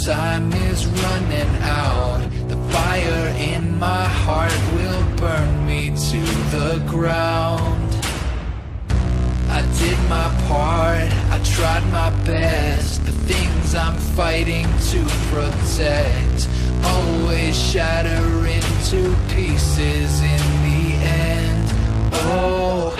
time is running out. The fire in my heart will burn me to the ground. I did my part, I tried my best. The things I'm fighting to protect always shatter into pieces in the end. Oh,